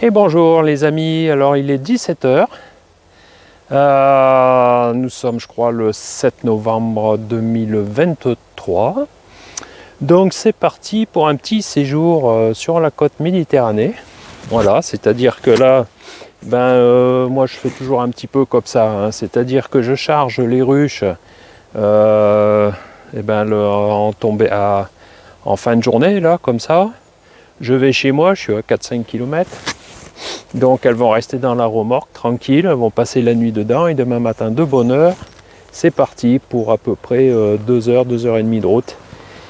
Et bonjour les amis, alors il est 17 h. Nous sommes je crois le 7 novembre 2023. Donc c'est parti pour un petit séjour sur la côte Méditerranée. Voilà, c'est-à-dire que là, moi je fais toujours un petit peu comme ça, hein. C'est-à-dire que je charge les ruches en fin de journée, là, comme ça. Je vais chez moi, je suis à 4-5 km. Donc elles vont rester dans la remorque tranquille, elles vont passer la nuit dedans et demain matin de bonne heure, c'est parti pour à peu près 2 heures, 2 heures et demie de route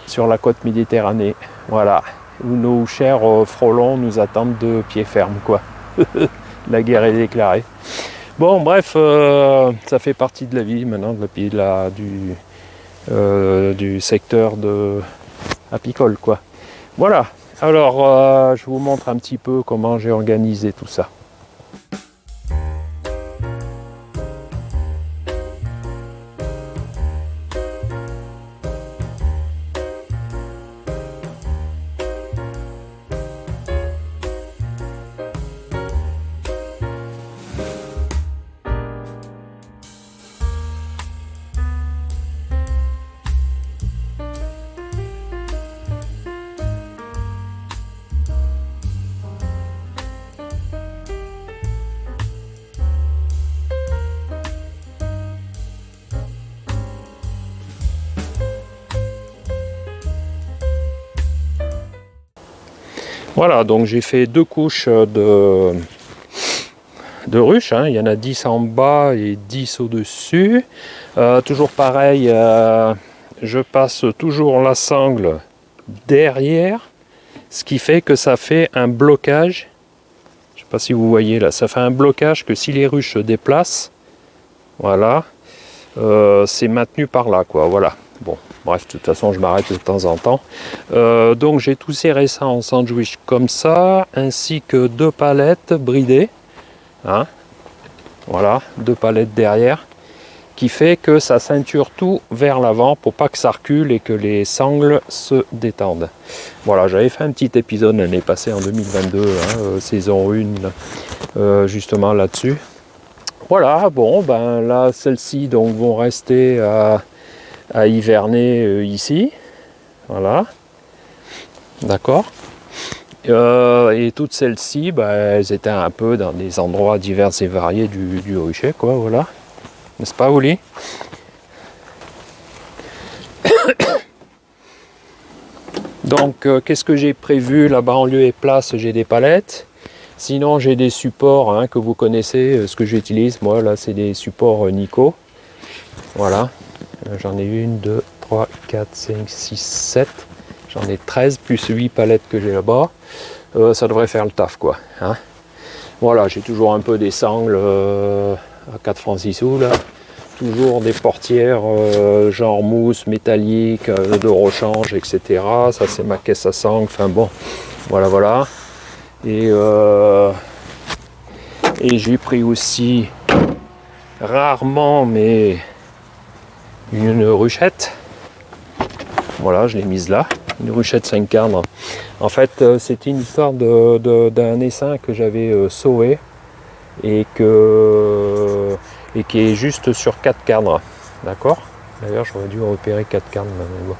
sur la côte Méditerranée. Voilà, où nos chers frelons nous attendent de pied ferme, quoi. La guerre est déclarée. Bon, bref, ça fait partie de la vie maintenant, du secteur apicole, quoi. Voilà. Alors, je vous montre un petit peu comment j'ai organisé tout ça. Voilà, donc j'ai fait 2 couches de ruches, hein. Il y en a 10 en bas et 10 au-dessus. Toujours pareil, je passe toujours la sangle derrière, ce qui fait que ça fait un blocage. Je ne sais pas si vous voyez là, ça fait un blocage que si les ruches se déplacent, voilà, c'est maintenu par là, quoi, voilà. Bon, bref, de toute façon, je m'arrête de temps en temps. Donc, j'ai tout serré ça en sandwich comme ça, ainsi que 2 palettes bridées. Hein, voilà, 2 palettes derrière, qui fait que ça ceinture tout vers l'avant pour pas que ça recule et que les sangles se détendent. Voilà, j'avais fait un petit épisode l'année passée en 2022, hein, saison 1, justement là-dessus. Voilà, bon, là, celles-ci donc vont rester à hiverner ici, voilà, d'accord. Et toutes celles-ci, elles étaient un peu dans des endroits divers et variés du rucher, quoi, voilà, n'est-ce pas, Oli? Donc, qu'est-ce que j'ai prévu là-bas en lieu et place? J'ai des palettes. Sinon, j'ai des supports, hein, que vous connaissez, ce que j'utilise. Moi, là, c'est des supports Nico. Voilà. J'en ai 1, 2, 3, 4, 5, 6, 7. J'en ai 13, plus 8 palettes que j'ai là-bas. Ça devrait faire le taf, quoi. Hein. Voilà, j'ai toujours un peu des sangles à 4 francs 6 sous, là. Toujours des portières genre mousse, métallique, de rechange, etc. Ça, c'est ma caisse à sangles. Enfin bon, voilà, voilà. Et j'ai pris aussi, rarement, mais une ruchette. Voilà, je l'ai mise là. Une ruchette 5 cadres. En fait, c'était une histoire d'un essaim que j'avais sauvé et qui est juste sur 4 cadres. D'accord? D'ailleurs, j'aurais dû repérer 4 cadres. Bon.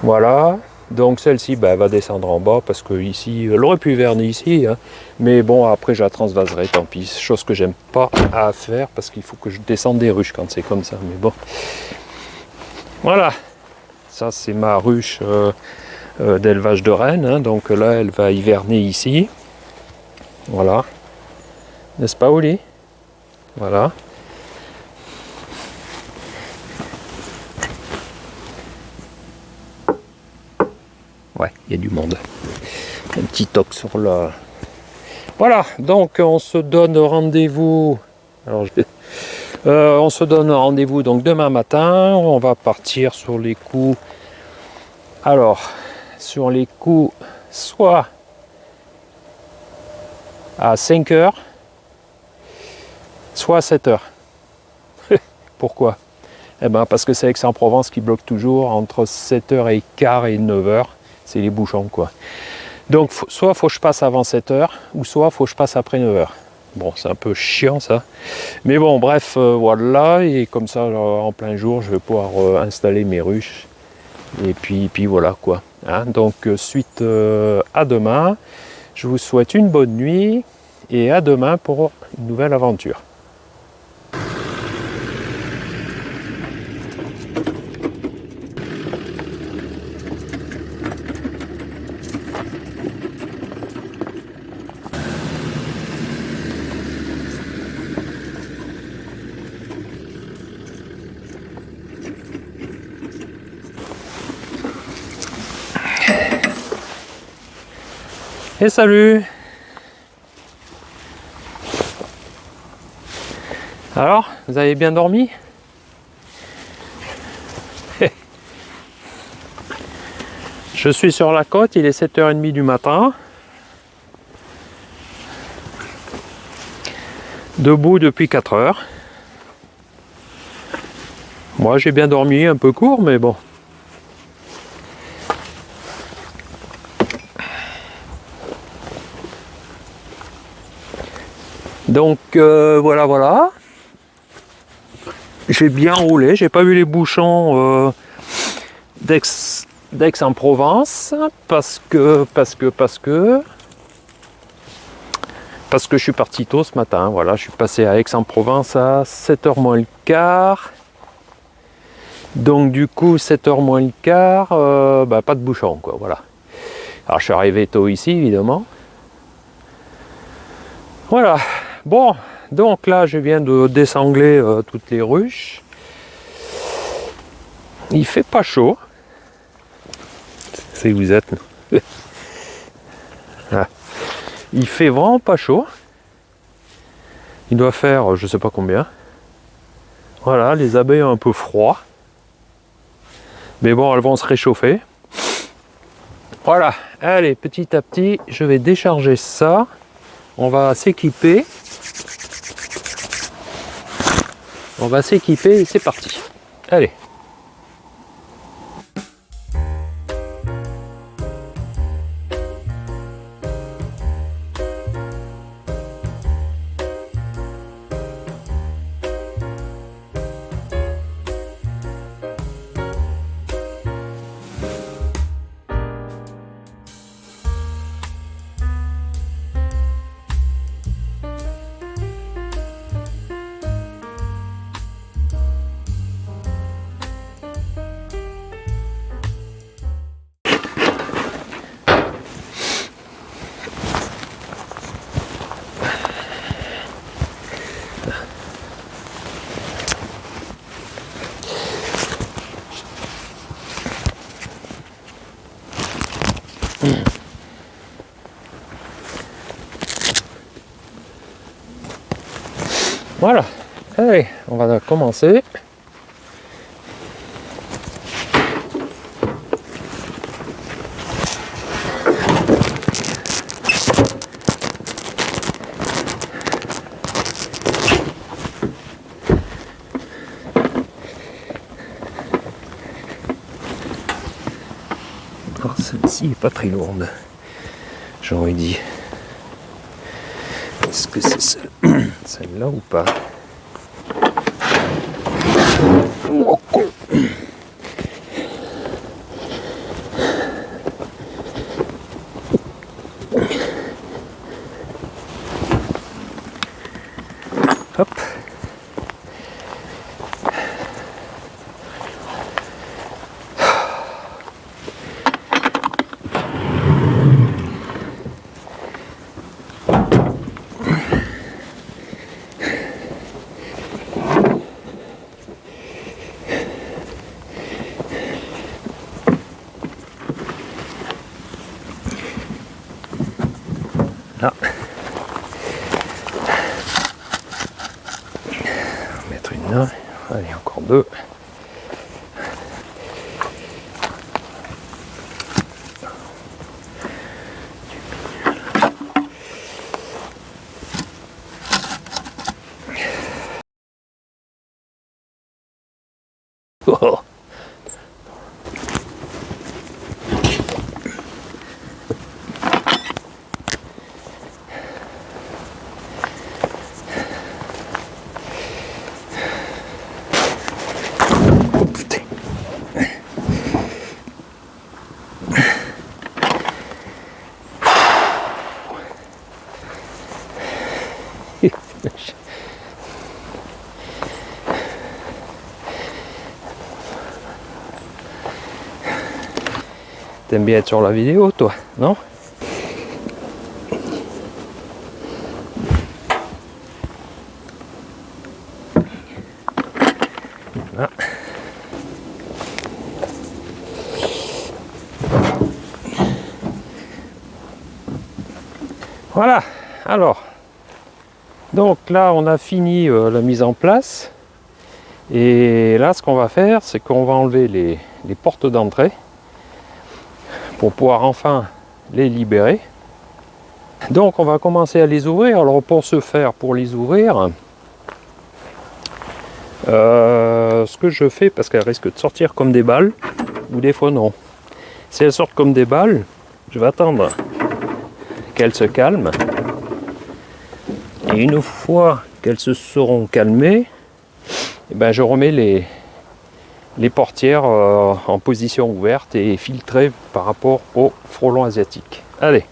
Voilà. Donc celle-ci va descendre en bas parce que ici, elle aurait pu hiverner ici, hein, mais bon, après je la transvaserai, tant pis. Chose que j'aime pas à faire parce qu'il faut que je descende des ruches quand c'est comme ça, mais bon. Voilà, ça c'est ma ruche d'élevage de rennes, hein, donc là elle va hiverner ici. Voilà, n'est-ce pas, Oli? Voilà. Ouais, il y a du monde. Un petit toc sur le... Voilà, donc on se donne rendez-vous. Alors, on se donne rendez-vous donc demain matin. On va partir sur les coups. Alors, sur les coups, soit à 5 heures, soit à 7 heures. Pourquoi? Eh ben parce que c'est Aix-en-Provence qui bloque toujours entre 7h15 et 9h. C'est les bouchons, quoi. Donc soit faut que je passe avant 7h, ou soit faut que je passe après 9h. Bon, c'est un peu chiant ça. Mais bon, bref, voilà. Et comme ça, en plein jour, je vais pouvoir installer mes ruches. Et puis voilà quoi. Hein. Donc suite à demain. Je vous souhaite une bonne nuit. Et à demain pour une nouvelle aventure. Et salut! Alors, vous avez bien dormi? Je suis sur la côte, il est 7h30 du matin. Debout depuis 4 heures. Moi j'ai bien dormi, un peu court, mais bon. Donc voilà. J'ai bien roulé, j'ai pas vu les bouchons d'Aix-en-Provence parce que je suis parti tôt ce matin. Voilà, je suis passé à Aix-en-Provence à 7h moins le quart. Donc du coup 7h moins le quart, pas de bouchons quoi, voilà. Alors je suis arrivé tôt ici évidemment. Voilà. Bon, donc là je viens de désangler toutes les ruches. Il fait pas chaud. C'est où vous êtes. Ah. Il fait vraiment pas chaud. Il doit faire je sais pas combien. Voilà, les abeilles ont un peu froid. Mais bon, elles vont se réchauffer. Voilà, allez, petit à petit, je vais décharger ça. On va s'équiper. On va s'équiper et c'est parti. Allez. Voilà, allez, on va commencer. Alors celle-ci n'est pas très lourde, j'aurais dit. Est-ce que c'est celle-là ou pas? Oh, con. Hop. Là. On va mettre une là. Allez, encore deux. Oh. T'aimes bien être sur la vidéo, toi, non? Voilà. Voilà, alors, donc là on a fini la mise en place, et là ce qu'on va faire, c'est qu'on va enlever les portes d'entrée pour pouvoir enfin les libérer. Donc on va commencer à les ouvrir. Alors pour ce faire, pour les ouvrir, ce que je fais, parce qu'elles risquent de sortir comme des balles, ou des fois non. Si elles sortent comme des balles, je vais attendre qu'elles se calment. Et une fois qu'elles se seront calmées, eh ben, je remets les portières en position ouverte et filtrées par rapport au frelon asiatique. Allez.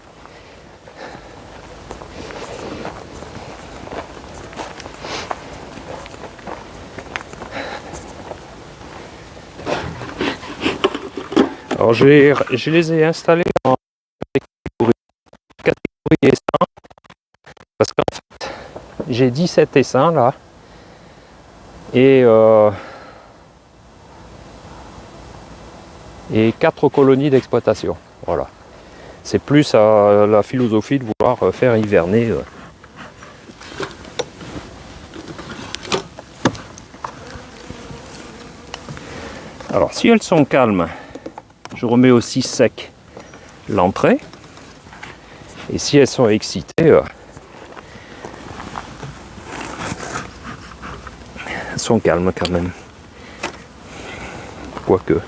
Alors je les ai installés en catégorie essaim, parce qu'en fait j'ai 17 essaims là, et 4 colonies d'exploitation. Voilà. C'est plus la philosophie de vouloir faire hiverner. Alors si elles sont calmes, je remets aussi sec l'entrée. Et si elles sont excitées, elles sont calmes quand même. Quoique.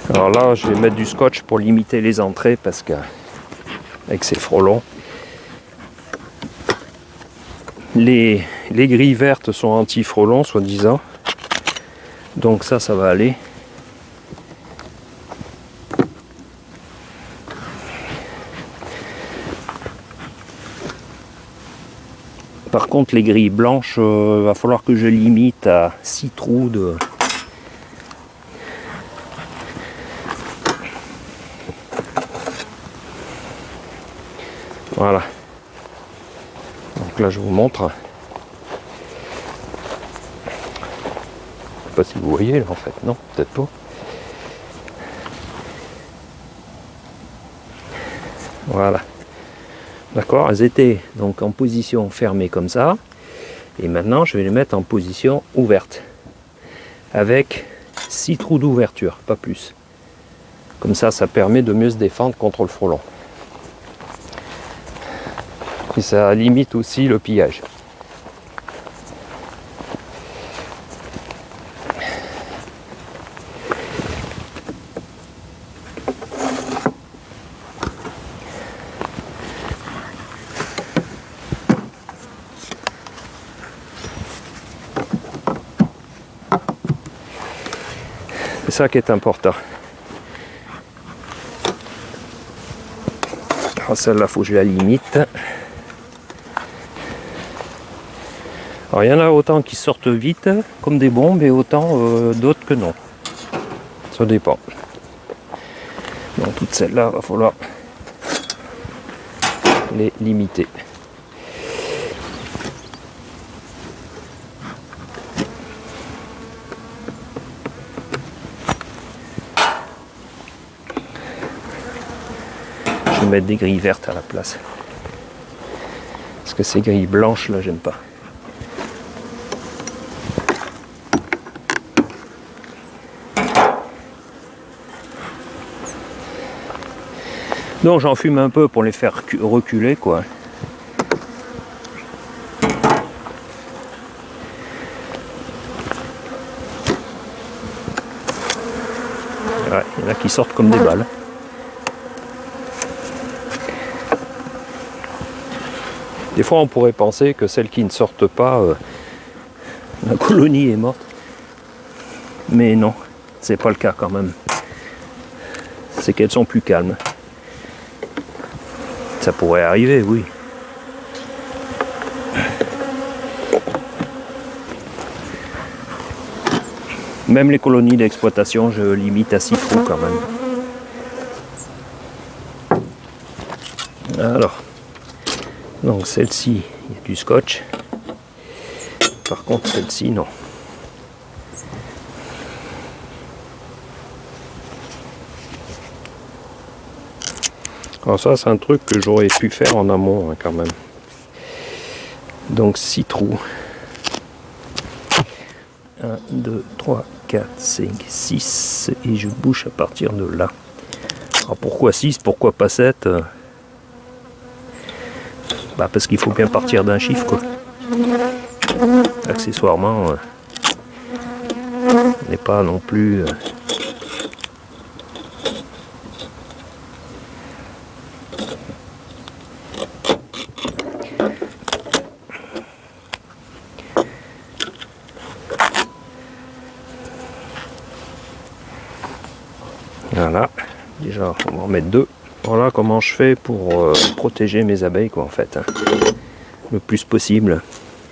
Alors là, je vais mettre du scotch pour limiter les entrées parce que avec ces frelons, les grilles vertes sont anti-frelons, soi-disant. Donc ça va aller. Par contre, les grilles blanches, va falloir que je limite à 6 trous de... Voilà. Donc là, je vous montre. Je sais pas si vous voyez là en fait, non, peut-être pas. Voilà. D'accord, elles étaient donc en position fermée comme ça. Et maintenant, je vais les mettre en position ouverte. Avec 6 trous d'ouverture, pas plus. Comme ça, ça permet de mieux se défendre contre le frelon. Et ça limite aussi le pillage. C'est ça qui est important. Alors celle-là, il faut que je la limite. Alors il y en a autant qui sortent vite, comme des bombes, et autant d'autres que non. Ça dépend. Donc toutes celles-là, il va falloir les limiter. Je vais mettre des grilles vertes à la place. Parce que ces grilles blanches là, j'aime pas. Donc j'en fume un peu pour les faire reculer quoi. Ouais, il y en a qui sortent comme des balles. Des fois on pourrait penser que celles qui ne sortent pas, la colonie est morte. Mais non, c'est pas le cas quand même. C'est qu'elles sont plus calmes. Ça pourrait arriver, oui. Même les colonies d'exploitation, je limite à 6 trous quand même. Alors, donc celle-ci, il y a du scotch. Par contre, celle-ci, non. Alors ça, c'est un truc que j'aurais pu faire en amont hein, quand même. Donc 6 trous. 1, 2, 3, 4, 5, 6. Et je bouche à partir de là. Alors pourquoi 6? Pourquoi pas 7? Bah parce qu'il faut bien partir d'un chiffre quoi. Accessoirement, on n'est pas non plus... Voilà, déjà on va en mettre 2. Voilà comment je fais pour protéger mes abeilles quoi en fait. Hein. Le plus possible.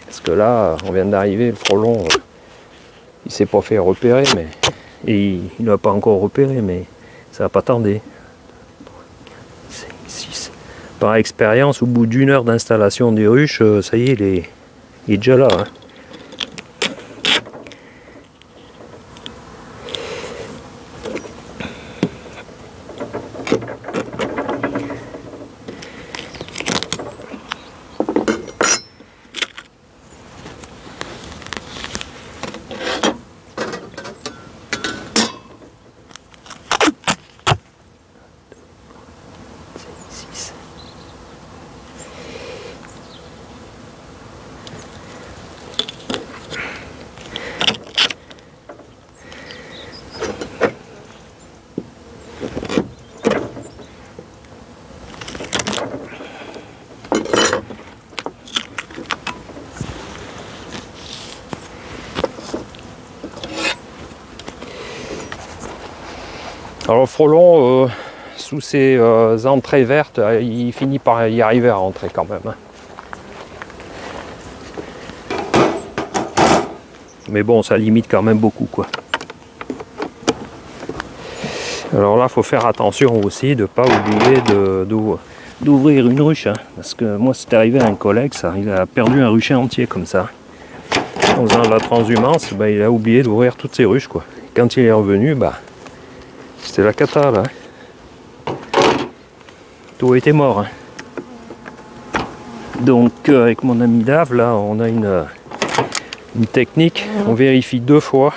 Parce que là, on vient d'arriver, le frelon, il s'est pas fait repérer, mais. Et il n'a pas encore repéré, mais ça va pas tarder. 5, 6. Par expérience, au bout d'1 heure d'installation des ruches, ça y est, il est déjà là. Hein. Alors le frelon, sous ses entrées vertes, il finit par y arriver à rentrer quand même. Hein. Mais bon, ça limite quand même beaucoup quoi. Alors là, il faut faire attention aussi de ne pas oublier d'ouvrir une ruche. Hein, parce que moi, c'est arrivé à un collègue, il a perdu un rucher entier comme ça. En faisant de la transhumance, bah, il a oublié d'ouvrir toutes ses ruches. Quoi. Et quand il est revenu, bah, c'était la cata là. Tout était mort. Hein. Donc avec mon ami Dave, là, on a une technique. On vérifie 2 fois.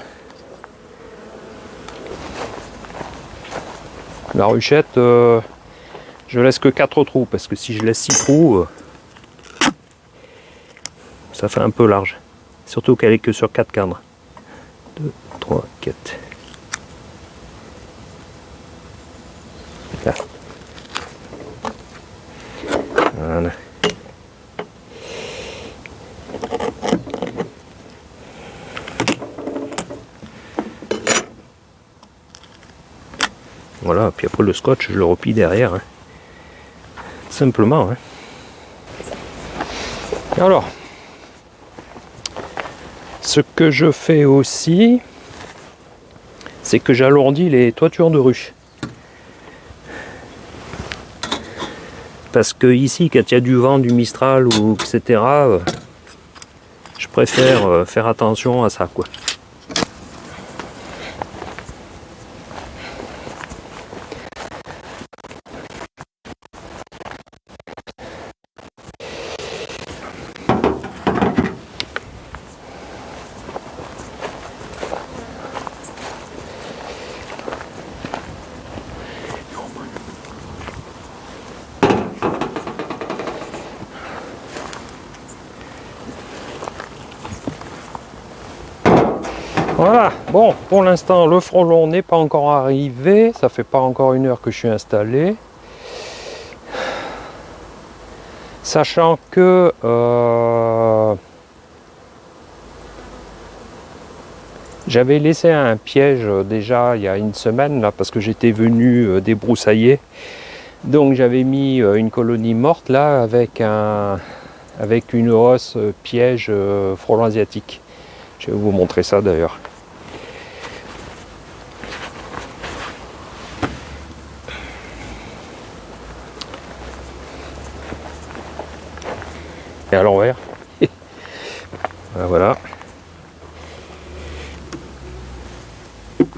La ruchette, je laisse que 4 trous parce que si je laisse 6 trous, ça fait un peu large. Surtout qu'elle est que sur 4 cadres. 2, 3, 4. Là. Voilà. Voilà, puis après le scotch, je le replie derrière. Hein. Simplement. Hein. Alors, ce que je fais aussi, c'est que j'alourdis les toitures de ruches. Parce que ici, quand il y a du vent, du mistral, ou etc., je préfère faire attention à ça, quoi. Voilà, bon, pour l'instant, le frelon n'est pas encore arrivé. Ça fait pas encore 1 heure que je suis installé. Sachant que J'avais laissé un piège déjà il y a une semaine là parce que j'étais venu débroussailler. Donc j'avais mis une colonie morte là avec une hausse piège frelon asiatique. Je vais vous montrer ça d'ailleurs. Et à l'envers. Voilà.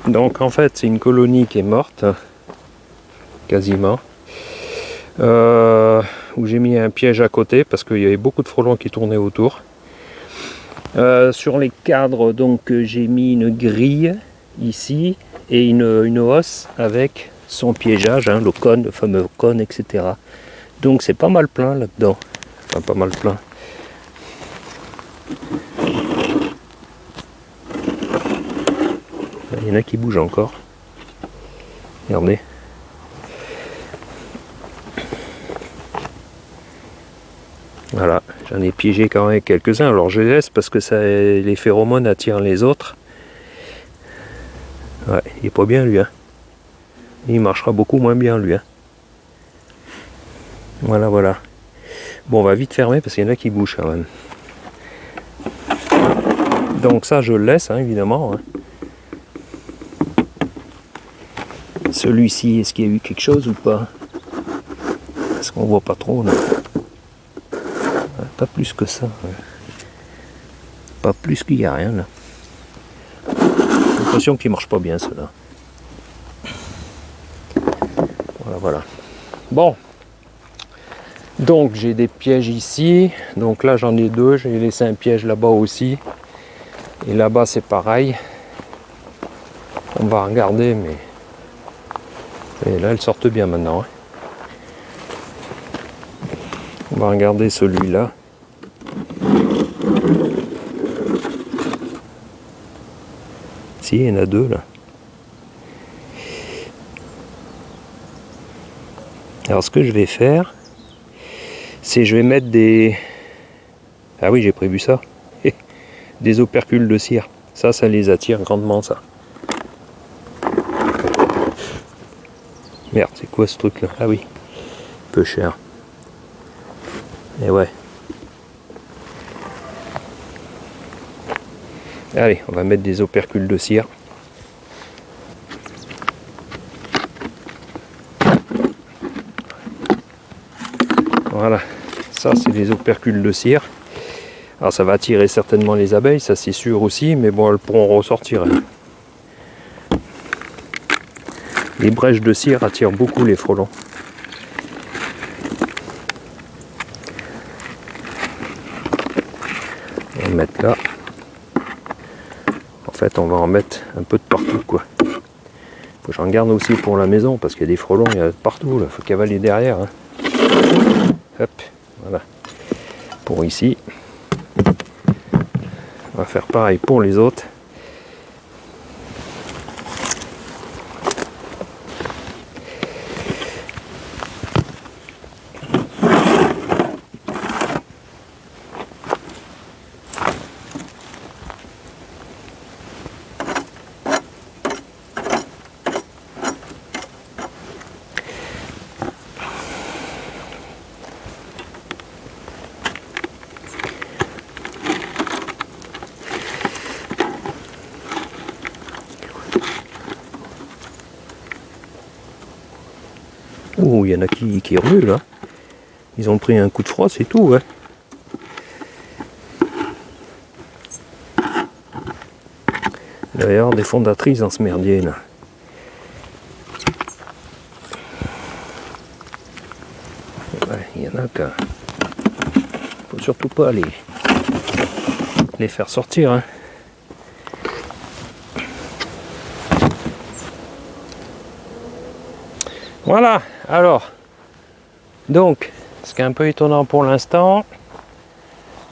Donc en fait c'est une colonie qui est morte, quasiment, où j'ai mis un piège à côté parce qu'il y avait beaucoup de frelons qui tournaient autour. Sur les cadres donc j'ai mis une grille ici et une hausse avec son piégeage, hein, le cône, le fameux cône, etc. Donc c'est pas mal plein là-dedans, enfin pas mal plein. Il y en a qui bougent encore. Regardez. Voilà, j'en ai piégé quand même quelques-uns. Alors je les laisse parce que ça, les phéromones attirent les autres. Ouais, il est pas bien lui. Hein. Il marchera beaucoup moins bien lui. Hein. Voilà, voilà. Bon, on va vite fermer parce qu'il y en a qui bougent quand même. Donc ça, je le laisse, hein, évidemment. Hein. Celui-ci, est-ce qu'il y a eu quelque chose ou pas? Parce qu'on voit pas trop là. Pas plus que ça. Ouais. Pas plus qu'il n'y a rien là. J'ai l'impression qu'il marche pas bien cela. Voilà, voilà. Bon. Donc j'ai des pièges ici. Donc là j'en ai deux. J'ai laissé un piège là-bas aussi. Et là-bas c'est pareil. On va regarder mais. Et là elles sortent bien maintenant. Hein. On va regarder celui-là. Si, il y en a deux là. Alors ce que je vais faire, c'est je vais mettre des... Ah oui, j'ai prévu ça. Des opercules de cire. Ça les attire grandement ça. Merde, c'est quoi ce truc là? Ah oui, peu cher. Et ouais. Allez, on va mettre des opercules de cire. Voilà, ça c'est les opercules de cire. Alors ça va attirer certainement les abeilles, ça c'est sûr aussi, mais bon, elles pourront ressortir. Les brèches de cire attirent beaucoup les frelons. On va mettre là. En fait, on va en mettre un peu de partout, quoi. Faut que j'en garde aussi pour la maison, parce qu'il y a des frelons, il y a partout, il faut cavaler derrière. Hein. Hop, voilà. Pour ici. On va faire pareil pour les autres. Oh, il y en a qui remuent là. Ils ont pris un coup de froid, c'est tout. Ouais. Il va y avoir des fondatrices dans ce merdier là. Ouais, il y en a qu'à. Faut surtout pas les faire sortir. Hein. Voilà, alors, donc, ce qui est un peu étonnant pour l'instant,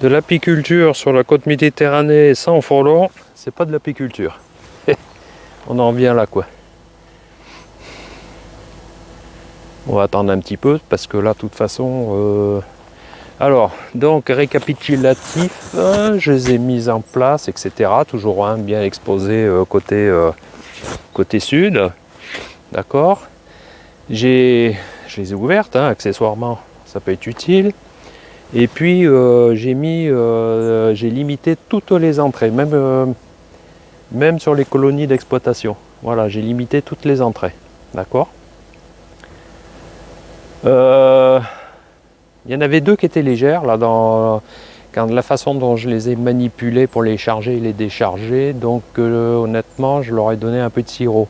de l'apiculture sur la côte méditerranée sans frelons, c'est pas de l'apiculture. On en vient là, quoi. On va attendre un petit peu, parce que là, de toute façon, Alors, donc récapitulatif, je les ai mis en place, etc. Toujours bien exposé côté sud. D'accord. Je les ai ouvertes, accessoirement, ça peut être utile. Et puis j'ai limité toutes les entrées, même sur les colonies d'exploitation. Voilà, j'ai limité toutes les entrées. D'accord. Il y en avait 2 qui étaient légères là quand la façon dont je les ai manipulées pour les charger et les décharger. Donc honnêtement, je leur ai donné un peu de sirop.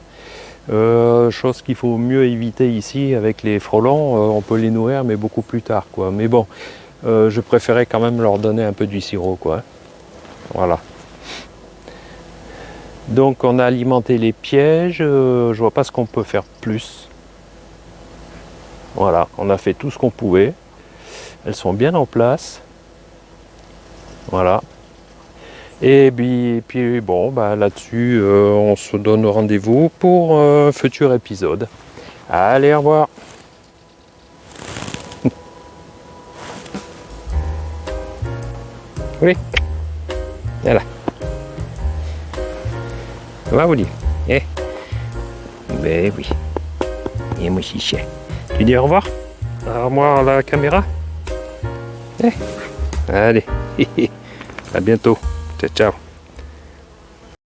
Chose qu'il faut mieux éviter ici avec les frelons. On peut les nourrir, mais beaucoup plus tard, quoi. Mais bon, je préférais quand même leur donner un peu du sirop, quoi. Voilà. Donc on a alimenté les pièges. Je vois pas ce qu'on peut faire plus. Voilà, on a fait tout ce qu'on pouvait. Elles sont bien en place. Voilà. Et puis bon, là-dessus, on se donne rendez-vous pour un futur épisode. Allez, au revoir. Oui. Voilà. Ça va, vous dire. Ben oui. Et moi aussi, chien. Tu dis au revoir? Au revoir à la caméra. Allez. À bientôt. Ciao, ciao.